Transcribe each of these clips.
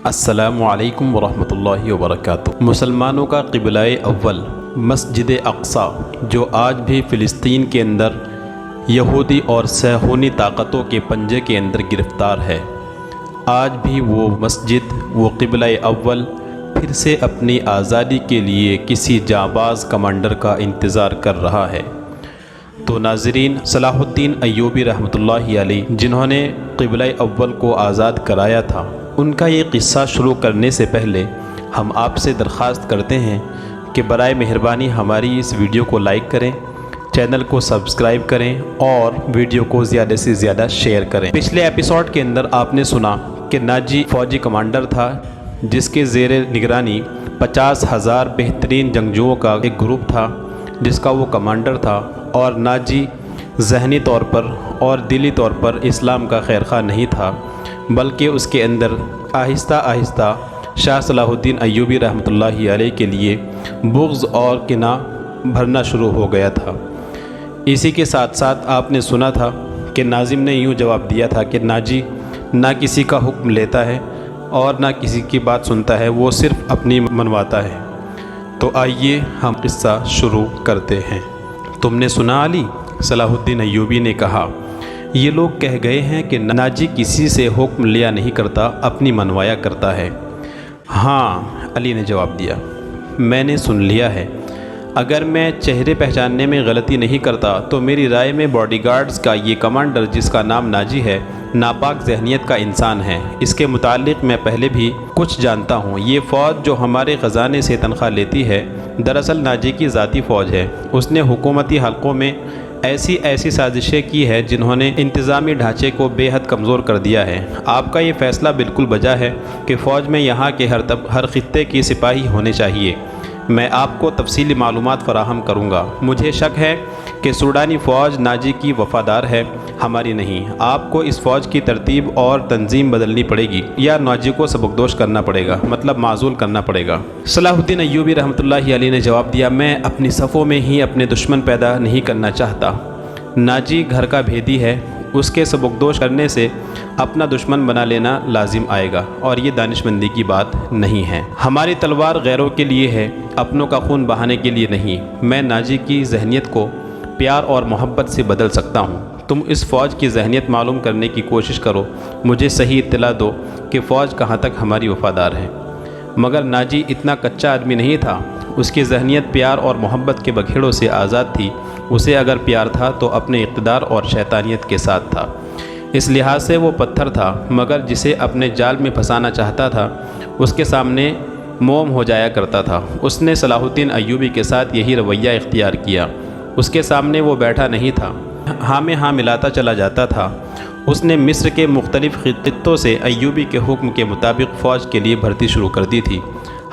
السلام علیکم ورحمۃ اللہ وبرکاتہ۔ مسلمانوں کا قبلہ اول مسجد اقصی، جو آج بھی فلسطین کے اندر یہودی اور صہیونی طاقتوں کے پنجے کے اندر گرفتار ہے، آج بھی وہ مسجد، وہ قبلہ اول پھر سے اپنی آزادی کے لیے کسی جانباز کمانڈر کا انتظار کر رہا ہے۔ تو ناظرین، صلاح الدین ایوبی رحمۃ اللہ علیہ، جنہوں نے قبلہ اول کو آزاد کرایا تھا، ان کا یہ قصہ شروع کرنے سے پہلے ہم آپ سے درخواست کرتے ہیں کہ برائے مہربانی ہماری اس ویڈیو کو لائک کریں، چینل کو سبسکرائب کریں اور ویڈیو کو زیادہ سے زیادہ شیئر کریں۔ پچھلے ایپیسوڈ کے اندر آپ نے سنا کہ ناجی فوجی کمانڈر تھا، جس کے زیر نگرانی 50,000 بہترین جنگجوؤں کا ایک گروپ تھا، جس کا وہ کمانڈر تھا، اور ناجی ذہنی طور پر اور دلی طور پر اسلام کا خیرخواہ نہیں تھا، بلکہ اس کے اندر آہستہ آہستہ شاہ صلاح الدین ایوبی رحمۃ اللہ علیہ کے لیے بغض اور کینہ بھرنا شروع ہو گیا تھا۔ اسی کے ساتھ ساتھ آپ نے سنا تھا کہ ناظم نے یوں جواب دیا تھا کہ ناجی نہ کسی کا حکم لیتا ہے اور نہ کسی کی بات سنتا ہے، وہ صرف اپنی منواتا ہے۔ تو آئیے ہم قصہ شروع کرتے ہیں۔ تم نے سنا علی؟ صلاح الدین ایوبی نے کہا، یہ لوگ کہہ گئے ہیں کہ ناجی کسی سے حکم لیا نہیں کرتا، اپنی منوایا کرتا ہے۔ ہاں، علی نے جواب دیا، میں نے سن لیا ہے۔ اگر میں چہرے پہچاننے میں غلطی نہیں کرتا تو میری رائے میں باڈی گارڈز کا یہ کمانڈر، جس کا نام ناجی ہے، ناپاک ذہنیت کا انسان ہے۔ اس کے متعلق میں پہلے بھی کچھ جانتا ہوں۔ یہ فوج جو ہمارے خزانے سے تنخواہ لیتی ہے، دراصل ناجی کی ذاتی فوج ہے۔ اس نے حکومتی حلقوں میں ایسی سازشیں کی ہے جنہوں نے انتظامی ڈھانچے کو بے حد کمزور کر دیا ہے۔ آپ کا یہ فیصلہ بالکل بجا ہے کہ فوج میں یہاں کے ہر خطے کی سپاہی ہونے چاہیے۔ میں آپ کو تفصیلی معلومات فراہم کروں گا۔ مجھے شک ہے کہ سوڈانی فوج ناجی کی وفادار ہے، ہماری نہیں۔ آپ کو اس فوج کی ترتیب اور تنظیم بدلنی پڑے گی یا ناجی کو سبکدوش کرنا پڑے گا، مطلب معزول کرنا پڑے گا۔ صلاح الدین ایوبی رحمۃ اللہ علیہ نے جواب دیا، میں اپنی صفوں میں ہی اپنے دشمن پیدا نہیں کرنا چاہتا۔ ناجی گھر کا بھیدی ہے، اس کے سبکدوش کرنے سے اپنا دشمن بنا لینا لازم آئے گا، اور یہ دانشمندی کی بات نہیں ہے۔ ہماری تلوار غیروں کے لیے ہے، اپنوں کا خون بہانے کے لیے نہیں۔ میں ناجی کی ذہنیت کو پیار اور محبت سے بدل سکتا ہوں۔ تم اس فوج کی ذہنیت معلوم کرنے کی کوشش کرو، مجھے صحیح اطلاع دو کہ فوج کہاں تک ہماری وفادار ہے۔ مگر ناجی اتنا کچا آدمی نہیں تھا، اس کی ذہنیت پیار اور محبت کے بکھیڑوں سے آزاد تھی۔ اسے اگر پیار تھا تو اپنے اقتدار اور شیطانیت کے ساتھ تھا۔ اس لحاظ سے وہ پتھر تھا، مگر جسے اپنے جال میں پھنسانا چاہتا تھا، اس کے سامنے موم ہو جایا کرتا تھا۔ اس نے صلاح الدین ایوبی کے ساتھ یہی رویہ اختیار کیا۔ اس کے سامنے وہ بیٹھا نہیں تھا، ہاں میں ہاں ملاتا چلا جاتا تھا۔ اس نے مصر کے مختلف خطوں سے ایوبی کے حکم کے مطابق فوج کے لیے بھرتی شروع کر دی تھی،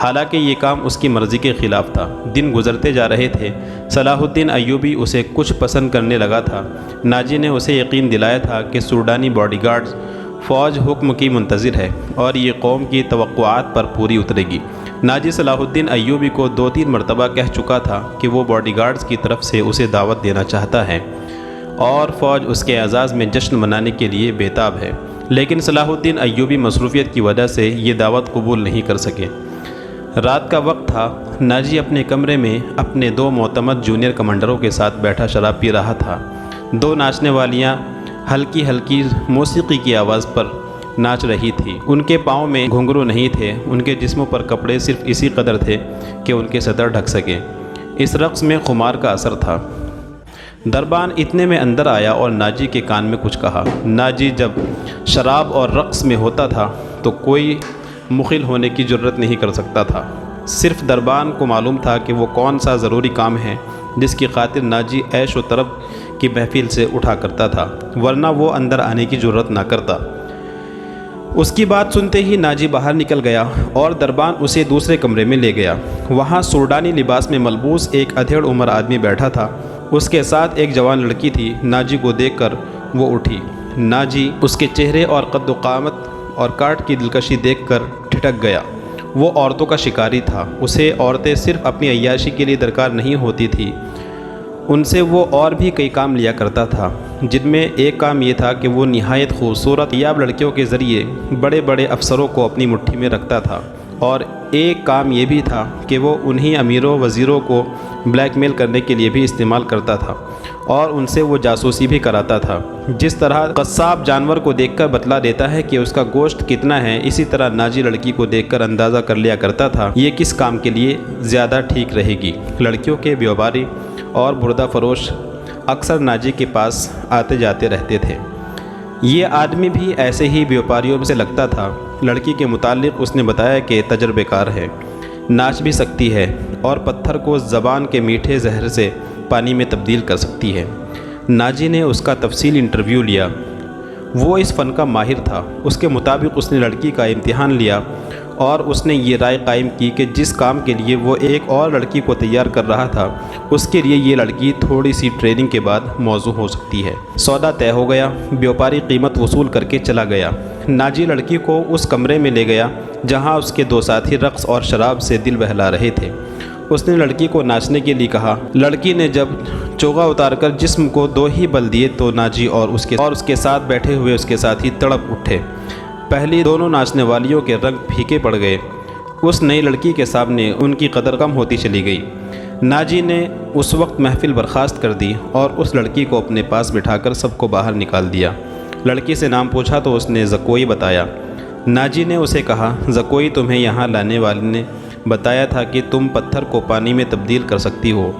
حالانکہ یہ کام اس کی مرضی کے خلاف تھا۔ دن گزرتے جا رہے تھے، صلاح الدین ایوبی اسے کچھ پسند کرنے لگا تھا۔ ناجی نے اسے یقین دلایا تھا کہ سوڈانی باڈی گارڈز فوج حکم کی منتظر ہے اور یہ قوم کی توقعات پر پوری اترے گی۔ ناجی صلاح الدین ایوبی کو 2-3 مرتبہ کہہ چکا تھا کہ وہ باڈی گارڈز کی طرف سے اسے دعوت دینا چاہتا ہے اور فوج اس کے اعزاز میں جشن منانے کے لیے بےتاب ہے، لیکن صلاح الدین ایوبی مصروفیت کی وجہ سے یہ دعوت قبول نہیں کر سکے۔ رات کا وقت تھا، ناجی اپنے کمرے میں اپنے 2 معتمد جونیئر کمانڈروں کے ساتھ بیٹھا شراب پی رہا تھا۔ 2 ناچنے والیاں ہلکی ہلکی موسیقی کی آواز پر ناچ رہی تھی۔ ان کے پاؤں میں گھنگرو نہیں تھے، ان کے جسموں پر کپڑے صرف اسی قدر تھے کہ ان کے صدر ڈھک سکیں۔ اس رقص میں خمار کا اثر تھا۔ دربان اتنے میں اندر آیا اور ناجی کے کان میں کچھ کہا۔ ناجی جب شراب اور رقص میں ہوتا تھا تو کوئی مخل ہونے کی جرت نہیں کر سکتا تھا۔ صرف دربان کو معلوم تھا کہ وہ کون سا ضروری کام ہے جس کی خاطر ناجی عیش و طرب کی محفل سے اٹھا کرتا تھا، ورنہ وہ اندر آنے کی جرت نہ کرتا۔ اس کی بات سنتے ہی ناجی باہر نکل گیا اور دربان اسے دوسرے کمرے میں لے گیا۔ وہاں سوڈانی لباس میں ملبوس ایک ادھیڑ عمر آدمی بیٹھا تھا، اس کے ساتھ ایک جوان لڑکی تھی۔ ناجی کو دیکھ کر وہ اٹھی۔ ناجی اس کے چہرے اور قد و قامت اور کاٹ کی دلکشی دیکھ کر ٹھٹک گیا۔ وہ عورتوں کا شکاری تھا، اسے عورتیں صرف اپنی عیاشی کے لیے درکار نہیں ہوتی تھی، ان سے وہ اور بھی کئی کام لیا کرتا تھا، جن میں ایک کام یہ تھا کہ وہ نہایت خوبصورت یاب لڑکیوں کے ذریعے بڑے بڑے افسروں کو اپنی مٹھی میں رکھتا تھا، اور ایک کام یہ بھی تھا کہ وہ انہی امیروں وزیروں کو بلیک میل کرنے کے لیے بھی استعمال کرتا تھا اور ان سے وہ جاسوسی بھی کراتا تھا۔ جس طرح قصاب جانور کو دیکھ کر بتلا دیتا ہے کہ اس کا گوشت کتنا ہے، اسی طرح ناجی لڑکی کو دیکھ کر اندازہ کر لیا کرتا تھا یہ کس کام کے لیے زیادہ ٹھیک رہے گی۔ لڑکیوں کے بیوباری اور بردہ فروش اکثر ناجی کے پاس آتے جاتے رہتے تھے۔ یہ آدمی بھی ایسے ہی بیوپاریوں سے لگتا تھا۔ لڑکی کے متعلق اس نے بتایا کہ تجربے کار ہے، ناچ بھی سکتی ہے اور پتھر کو زبان کے میٹھے زہر سے پانی میں تبدیل کر سکتی ہے۔ ناجی نے اس کا تفصیل انٹرویو لیا۔ وہ اس فن کا ماہر تھا۔ اس کے مطابق اس نے لڑکی کا امتحان لیا اور اس نے یہ رائے قائم کی کہ جس کام کے لیے وہ ایک اور لڑکی کو تیار کر رہا تھا اس کے لیے یہ لڑکی تھوڑی سی ٹریننگ کے بعد موزوں ہو سکتی ہے۔ سودا طے ہو گیا۔ بیوپاری قیمت وصول کر کے چلا گیا۔ ناجی لڑکی کو اس کمرے میں لے گیا جہاں اس کے دو ساتھی رقص اور شراب سے دل بہلا رہے تھے۔ اس نے لڑکی کو ناچنے کے لیے کہا۔ لڑکی نے جب چوغا اتار کر جسم کو دو ہی بل دیے تو ناجی اور اس کے ساتھ بیٹھے ہوئے اس کے ساتھی تڑپ اٹھے۔ پہلی دونوں ناچنے والیوں کے رنگ پھیکے پڑ گئے۔ اس نئی لڑکی کے سامنے ان کی قدر کم ہوتی چلی گئی۔ ناجی نے اس وقت محفل برخاست کر دی اور اس لڑکی کو اپنے پاس بٹھا کر سب کو باہر نکال دیا۔ لڑکی سے نام پوچھا تو اس نے زکوئی بتایا۔ ناجی نے اسے کہا، زکوئی تمہیں یہاں لانے والے نے بتایا تھا کہ تم پتھر کو پانی میں تبدیل کر سکتی ہو۔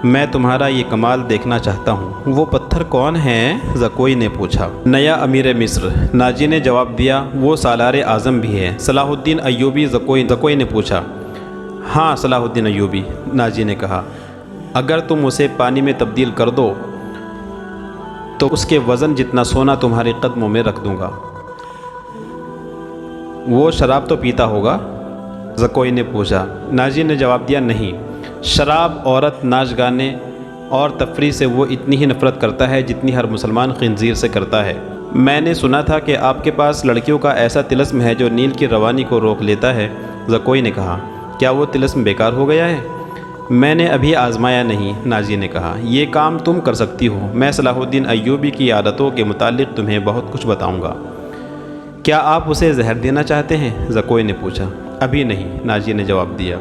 میں تمہارا یہ کمال دیکھنا چاہتا ہوں۔ وہ پتھر کون ہے؟ زکوئی نے پوچھا۔ نیا امیر مصر، ناجی نے جواب دیا۔ وہ سالار اعظم بھی ہے، صلاح الدین ایوبی، زکوئی نے پوچھا۔ ہاں صلاح الدین ایوبی، ناجی نے کہا۔ اگر تم اسے پانی میں تبدیل کر دو تو اس کے وزن جتنا سونا تمہارے قدموں میں رکھ دوں گا۔ وہ شراب تو پیتا ہوگا؟ زکوئی نے پوچھا۔ ناجی نے جواب دیا، نہیں، شراب، عورت، ناچ گانے اور تفریح سے وہ اتنی ہی نفرت کرتا ہے جتنی ہر مسلمان خنزیر سے کرتا ہے۔ میں نے سنا تھا کہ آپ کے پاس لڑکیوں کا ایسا طلسم ہے جو نیل کی روانی کو روک لیتا ہے۔ زکوئی نے کہا، کیا وہ طلسم بیکار ہو گیا ہے؟ میں نے ابھی آزمایا نہیں، ناجی نے کہا۔ یہ کام تم کر سکتی ہو۔ میں صلاح الدین ایوبی کی عادتوں کے متعلق تمہیں بہت کچھ بتاؤں گا۔ کیا آپ اسے زہر دینا چاہتے ہیں؟ زکوئی نے پوچھا۔ ابھی نہیں، ناجی نے جواب دیا۔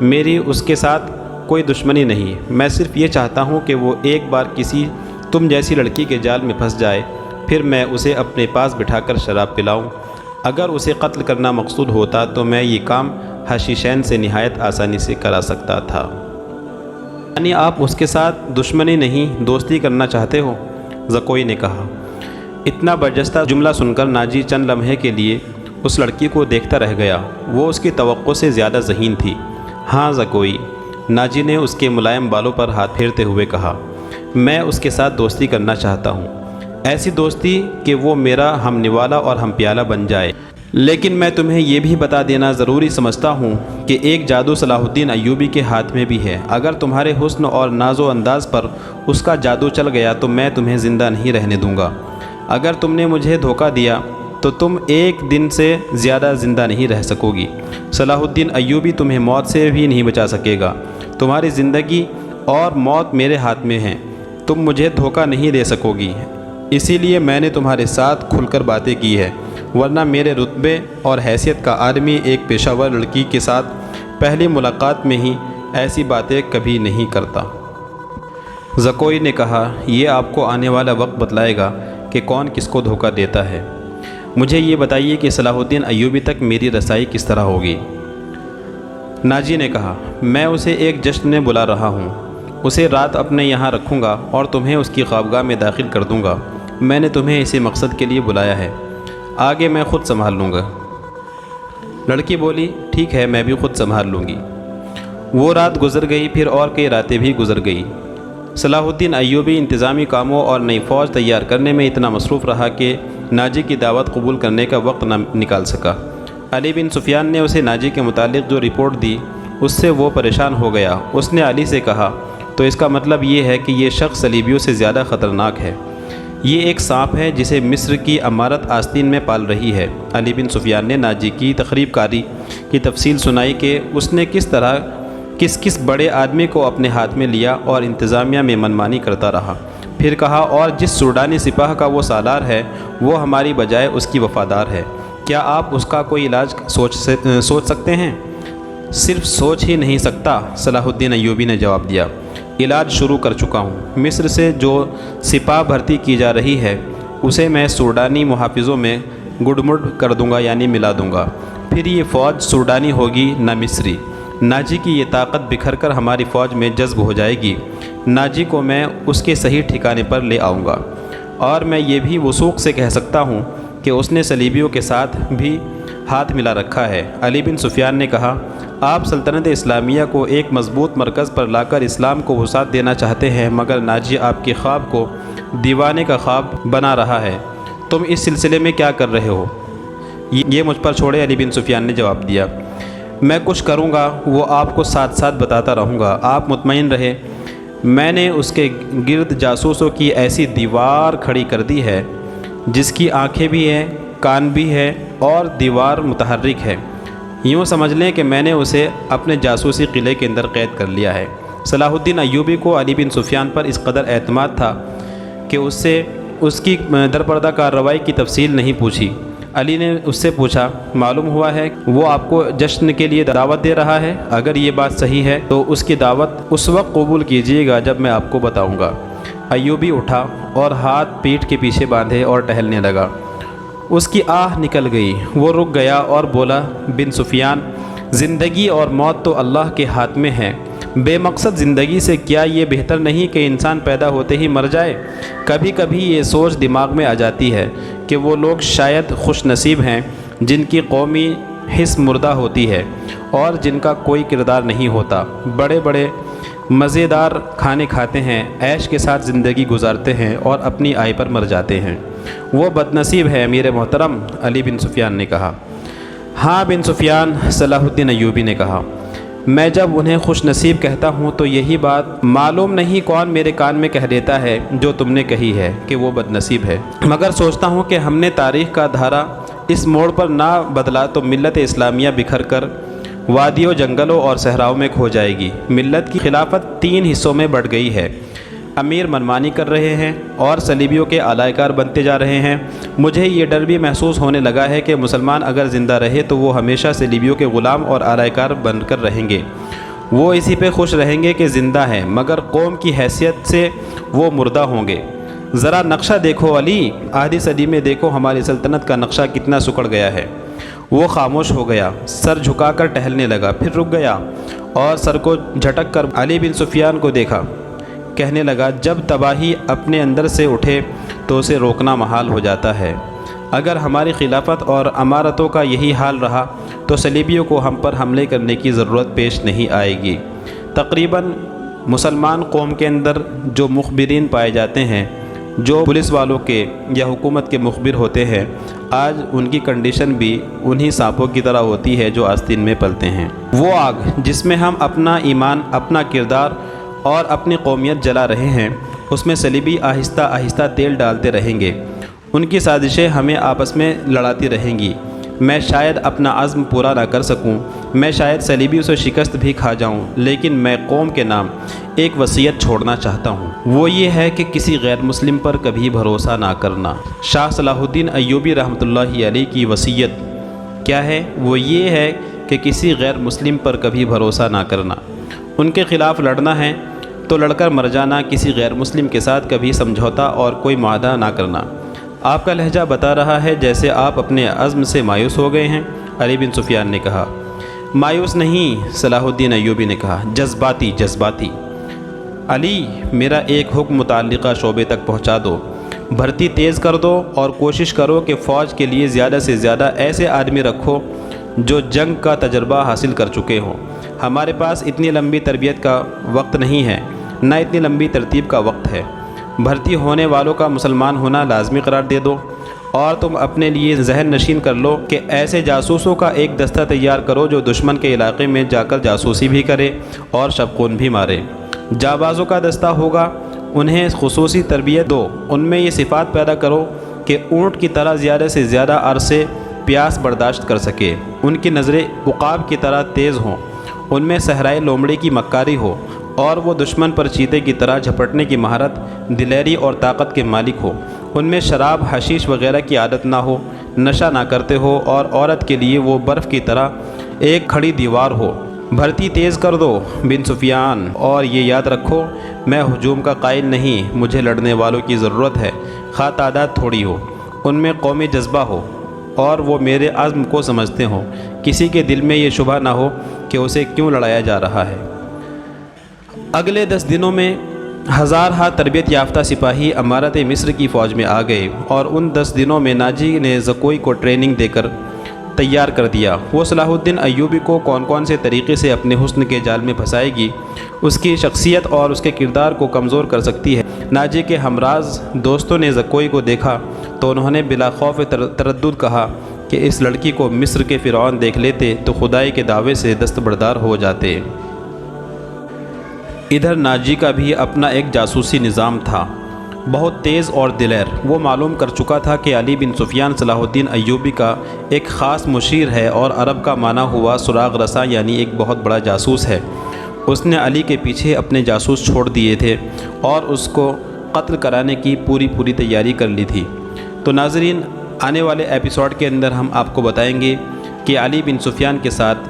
میری اس کے ساتھ کوئی دشمنی نہیں، میں صرف یہ چاہتا ہوں کہ وہ ایک بار کسی تم جیسی لڑکی کے جال میں پھنس جائے، پھر میں اسے اپنے پاس بٹھا کر شراب پلاؤں۔ اگر اسے قتل کرنا مقصود ہوتا تو میں یہ کام حشیشین سے نہایت آسانی سے کرا سکتا تھا۔ یعنی آپ اس کے ساتھ دشمنی نہیں، دوستی کرنا چاہتے ہو؟ زکوئی نے کہا۔ اتنا برجستہ جملہ سن کر ناجی چند لمحے کے لیے اس لڑکی کو دیکھتا رہ گیا۔ وہ اس کی توقع سے زیادہ ذہین تھی۔ ہاں زکوئی، ناجی نے اس کے ملائم بالوں پر ہاتھ پھیرتے ہوئے کہا، میں اس کے ساتھ دوستی کرنا چاہتا ہوں، ایسی دوستی کہ وہ میرا ہم نوالا اور ہم پیالہ بن جائے۔ لیکن میں تمہیں یہ بھی بتا دینا ضروری سمجھتا ہوں کہ ایک جادو صلاح الدین ایوبی کے ہاتھ میں بھی ہے۔ اگر تمہارے حسن اور ناز و انداز پر اس کا جادو چل گیا تو میں تمہیں زندہ نہیں رہنے دوں گا۔ اگر تم نے مجھے دھوکہ دیا تو تم ایک دن سے زیادہ زندہ نہیں رہ سکو گی۔ صلاح الدین ایوبی تمہیں موت سے بھی نہیں بچا سکے گا۔ تمہاری زندگی اور موت میرے ہاتھ میں ہیں، تم مجھے دھوکہ نہیں دے سکو گی۔ اسی لیے میں نے تمہارے ساتھ کھل کر باتیں کی ہے، ورنہ میرے رتبے اور حیثیت کا آدمی ایک پیشہ ور لڑکی کے ساتھ پہلی ملاقات میں ہی ایسی باتیں کبھی نہیں کرتا۔ زکوئی نے کہا، یہ آپ کو آنے والا وقت بتلائے گا کہ کون کس کو دھوکہ دیتا ہے۔ مجھے یہ بتائیے کہ صلاح الدین ایوبی تک میری رسائی کس طرح ہوگی؟ ناجی نے کہا، میں اسے ایک جشن میں بلا رہا ہوں، اسے رات اپنے یہاں رکھوں گا اور تمہیں اس کی خوابگاہ میں داخل کر دوں گا۔ میں نے تمہیں اسی مقصد کے لیے بلایا ہے، آگے میں خود سنبھال لوں گا۔ لڑکی بولی، ٹھیک ہے، میں بھی خود سنبھال لوں گی۔ وہ رات گزر گئی، پھر اور کئی راتیں بھی گزر گئی۔ صلاح الدین ایوبی انتظامی کاموں اور نئی فوج تیار کرنے میں اتنا مصروف رہا کہ ناجی کی دعوت قبول کرنے کا وقت نہ نکال سکا۔ علی بن سفیان نے اسے ناجی کے متعلق جو رپورٹ دی اس سے وہ پریشان ہو گیا۔ اس نے علی سے کہا، تو اس کا مطلب یہ ہے کہ یہ شخص صلیبیوں سے زیادہ خطرناک ہے، یہ ایک سانپ ہے جسے مصر کی امارت آستین میں پال رہی ہے۔ علی بن سفیان نے ناجی کی تخریب کاری کی تفصیل سنائی کہ اس نے کس طرح کس کس بڑے آدمی کو اپنے ہاتھ میں لیا اور انتظامیہ میں منمانی کرتا رہا۔ پھر کہا اور جس سوڈانی سپاہ کا وہ سالار ہے وہ ہماری بجائے اس کی وفادار ہے، کیا آپ اس کا کوئی علاج سوچ سکتے ہیں؟ صرف سوچ ہی نہیں سکتا، صلاح الدین ایوبی نے جواب دیا، علاج شروع کر چکا ہوں۔ مصر سے جو سپاہ بھرتی کی جا رہی ہے اسے میں سوڈانی محافظوں میں گڈمڈ کر دوں گا، یعنی ملا دوں گا۔ پھر یہ فوج سوڈانی ہوگی نہ مصری۔ ناجی کی یہ طاقت بکھر کر ہماری فوج میں جذب ہو جائے گی۔ ناجی کو میں اس کے صحیح ٹھکانے پر لے آؤں گا، اور میں یہ بھی وثوق سے کہہ سکتا ہوں کہ اس نے صلیبیوں کے ساتھ بھی ہاتھ ملا رکھا ہے۔ علی بن سفیان نے کہا، آپ سلطنت اسلامیہ کو ایک مضبوط مرکز پر لا کر اسلام کو وسعت دینا چاہتے ہیں، مگر ناجی آپ کے خواب کو دیوانے کا خواب بنا رہا ہے۔ تم اس سلسلے میں کیا کر رہے ہو؟ یہ مجھ پر چھوڑے، علی بن سفیان نے جواب دیا۔ میں کچھ کروں گا وہ آپ کو ساتھ ساتھ بتاتا رہوں گا، آپ مطمئن رہے۔ میں نے اس کے گرد جاسوسوں کی ایسی دیوار کھڑی کر دی ہے جس کی آنکھیں بھی ہیں، کان بھی ہے اور دیوار متحرک ہے۔ یوں سمجھ لیں کہ میں نے اسے اپنے جاسوسی قلعے کے اندر قید کر لیا ہے۔ صلاح الدین ایوبی کو علی بن سفیان پر اس قدر اعتماد تھا کہ اس سے اس کی درپردہ کارروائی کی تفصیل نہیں پوچھی۔ علی نے اس سے پوچھا، معلوم ہوا ہے وہ آپ کو جشن کے لیے دعوت دے رہا ہے؟ اگر یہ بات صحیح ہے تو اس کی دعوت اس وقت قبول کیجیے گا جب میں آپ کو بتاؤں گا۔ ایوبی اٹھا اور ہاتھ پیٹھ کے پیچھے باندھے اور ٹہلنے لگا۔ اس کی آہ نکل گئی، وہ رک گیا اور بولا، بن سفیان، زندگی اور موت تو اللہ کے ہاتھ میں ہے۔ بے مقصد زندگی سے کیا یہ بہتر نہیں کہ انسان پیدا ہوتے ہی مر جائے؟ کبھی کبھی یہ سوچ دماغ میں آ جاتی ہے کہ وہ لوگ شاید خوش نصیب ہیں جن کی قومی حس مردہ ہوتی ہے اور جن کا کوئی کردار نہیں ہوتا، بڑے بڑے مزیدار کھانے کھاتے ہیں، عیش کے ساتھ زندگی گزارتے ہیں اور اپنی آئی پر مر جاتے ہیں۔ وہ بد نصیب ہے امیر محترم، علی بن سفیان نے کہا۔ ہاں بن سفیان، صلاح الدین ایوبی نے کہا، میں جب انہیں خوش نصیب کہتا ہوں تو یہی بات معلوم نہیں کون میرے کان میں کہہ دیتا ہے جو تم نے کہی ہے کہ وہ بد نصیب ہے، مگر سوچتا ہوں کہ ہم نے تاریخ کا دھارا اس موڑ پر نہ بدلا تو ملت اسلامیہ بکھر کر وادیوں، جنگلوں اور صحراؤں میں کھو جائے گی۔ ملت کی خلافت 3 حصوں میں بٹ گئی ہے، امیر منمانی کر رہے ہیں اور صلیبیوں کے آلائے کار بنتے جا رہے ہیں۔ مجھے یہ ڈر بھی محسوس ہونے لگا ہے کہ مسلمان اگر زندہ رہے تو وہ ہمیشہ صلیبیوں کے غلام اور آلائے کار بن کر رہیں گے۔ وہ اسی پہ خوش رہیں گے کہ زندہ ہیں، مگر قوم کی حیثیت سے وہ مردہ ہوں گے۔ ذرا نقشہ دیکھو علی، آدھی صدی میں دیکھو ہماری سلطنت کا نقشہ کتنا سکڑ گیا ہے۔ وہ خاموش ہو گیا، سر جھکا کر ٹہلنے لگا، پھر رک گیا اور سر کو جھٹک کر علی بن سفیان کو دیکھا۔ کہنے لگا، جب تباہی اپنے اندر سے اٹھے تو اسے روکنا محال ہو جاتا ہے۔ اگر ہماری خلافت اور امارتوں کا یہی حال رہا تو صلیبیوں کو ہم پر حملے کرنے کی ضرورت پیش نہیں آئے گی۔ تقریباً مسلمان قوم کے اندر جو مخبرین پائے جاتے ہیں، جو پولیس والوں کے یا حکومت کے مخبر ہوتے ہیں، آج ان کی کنڈیشن بھی انہی سانپوں کی طرح ہوتی ہے جو آستین میں پلتے ہیں۔ وہ آگ جس میں ہم اپنا ایمان، اپنا کردار اور اپنی قومیت جلا رہے ہیں، اس میں صلیبی آہستہ آہستہ تیل ڈالتے رہیں گے۔ ان کی سازشیں ہمیں آپس میں لڑاتی رہیں گی۔ میں شاید اپنا عزم پورا نہ کر سکوں، میں شاید صلیبیوں سے شکست بھی کھا جاؤں، لیکن میں قوم کے نام ایک وصیت چھوڑنا چاہتا ہوں، وہ یہ ہے کہ کسی غیر مسلم پر کبھی بھروسہ نہ کرنا۔ شاہ صلاح الدین ایوبی رحمۃ اللہ علیہ کی وصیت کیا ہے؟ وہ یہ ہے کہ کسی غیر مسلم پر کبھی بھروسہ نہ کرنا، ان کے خلاف لڑنا ہے تو لڑ کر مر جانا، کسی غیر مسلم کے ساتھ کبھی سمجھوتا اور کوئی معاہدہ نہ کرنا۔ آپ کا لہجہ بتا رہا ہے جیسے آپ اپنے عزم سے مایوس ہو گئے ہیں، علی بن سفیان نے کہا۔ مایوس نہیں، صلاح الدین ایوبی نے کہا، جذباتی۔ علی، میرا ایک حکم متعلقہ شعبے تک پہنچا دو، بھرتی تیز کر دو اور کوشش کرو کہ فوج کے لیے زیادہ سے زیادہ ایسے آدمی رکھو جو جنگ کا تجربہ حاصل کر چکے ہوں۔ ہمارے پاس اتنی لمبی تربیت کا وقت نہیں ہے، نہ اتنی لمبی ترتیب کا وقت ہے۔ بھرتی ہونے والوں کا مسلمان ہونا لازمی قرار دے دو، اور تم اپنے لیے ذہن نشین کر لو کہ ایسے جاسوسوں کا ایک دستہ تیار کرو جو دشمن کے علاقے میں جا کر جاسوسی بھی کرے اور شبخون بھی مارے۔ جابازوں کا دستہ ہوگا، انہیں خصوصی تربیت دو، ان میں یہ صفات پیدا کرو کہ اونٹ کی طرح زیادہ سے زیادہ عرصے پیاس برداشت کر سکے، ان کی نظریں عقاب کی طرح تیز ہوں ان میں صحرائی لومڑی کی مکاری ہو اور وہ دشمن پر چیتے کی طرح جھپٹنے کی مہارت، دلیری اور طاقت کے مالک ہو، ان میں شراب، حشیش وغیرہ کی عادت نہ ہو، نشہ نہ کرتے ہو اور عورت کے لیے وہ برف کی طرح ایک کھڑی دیوار ہو۔ بھرتی تیز کر دو بن سفیان، اور یہ یاد رکھو میں ہجوم کا قائل نہیں، مجھے لڑنے والوں کی ضرورت ہے، خواہ تعداد تھوڑی ہو، ان میں قومی جذبہ ہو اور وہ میرے عزم کو سمجھتے ہوں، کسی کے دل میں یہ شبہ نہ ہو کہ اسے کیوں لڑایا جا رہا ہے۔ اگلے 10 دنوں میں ہزارہا تربیت یافتہ سپاہی امارت مصر کی فوج میں آ گئے اور ان 10 دنوں میں ناجی نے زکوئی کو ٹریننگ دے کر تیار کر دیا۔ وہ صلاح الدین ایوبی کو کون سے طریقے سے اپنے حسن کے جال میں پھنسائے گی، اس کی شخصیت اور اس کے کردار کو کمزور کر سکتی ہے۔ ناجی کے ہمراز دوستوں نے زکوئی کو دیکھا تو انہوں نے بلا خوف تردد کہا کہ اس لڑکی کو مصر کے فرعون دیکھ لیتے تو خدائی کے دعوے سے دستبردار ہو جاتے۔ ادھر ناجی کا بھی اپنا ایک جاسوسی نظام تھا، بہت تیز اور دلیر۔ وہ معلوم کر چکا تھا کہ علی بن سفیان صلاح الدین ایوبی کا ایک خاص مشیر ہے اور عرب کا معنی ہوا سراغ رساں، یعنی ایک بہت بڑا جاسوس ہے۔ اس نے علی کے پیچھے اپنے جاسوس چھوڑ دیے تھے اور اس کو قتل کرانے کی پوری تیاری کر لی تھی۔ تو ناظرین، آنے والے ایپیسوڈ کے اندر ہم آپ کو بتائیں گے کہ علی بن سفیان کے ساتھ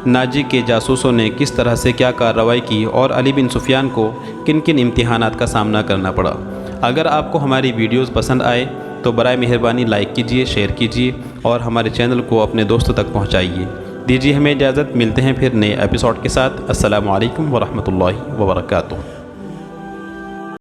ناجی کے جاسوسوں نے کس طرح سے کیا کارروائی کی اور علی بن سفیان کو کن امتحانات کا سامنا کرنا پڑا۔ اگر آپ کو ہماری ویڈیوز پسند آئے تو برائے مہربانی لائک کیجئے، شیئر کیجئے اور ہمارے چینل کو اپنے دوستوں تک پہنچائیے۔ دیجیے ہمیں اجازت، ملتے ہیں پھر نئے ایپیسوڈ کے ساتھ۔ السلام علیکم ورحمۃ اللہ وبرکاتہ۔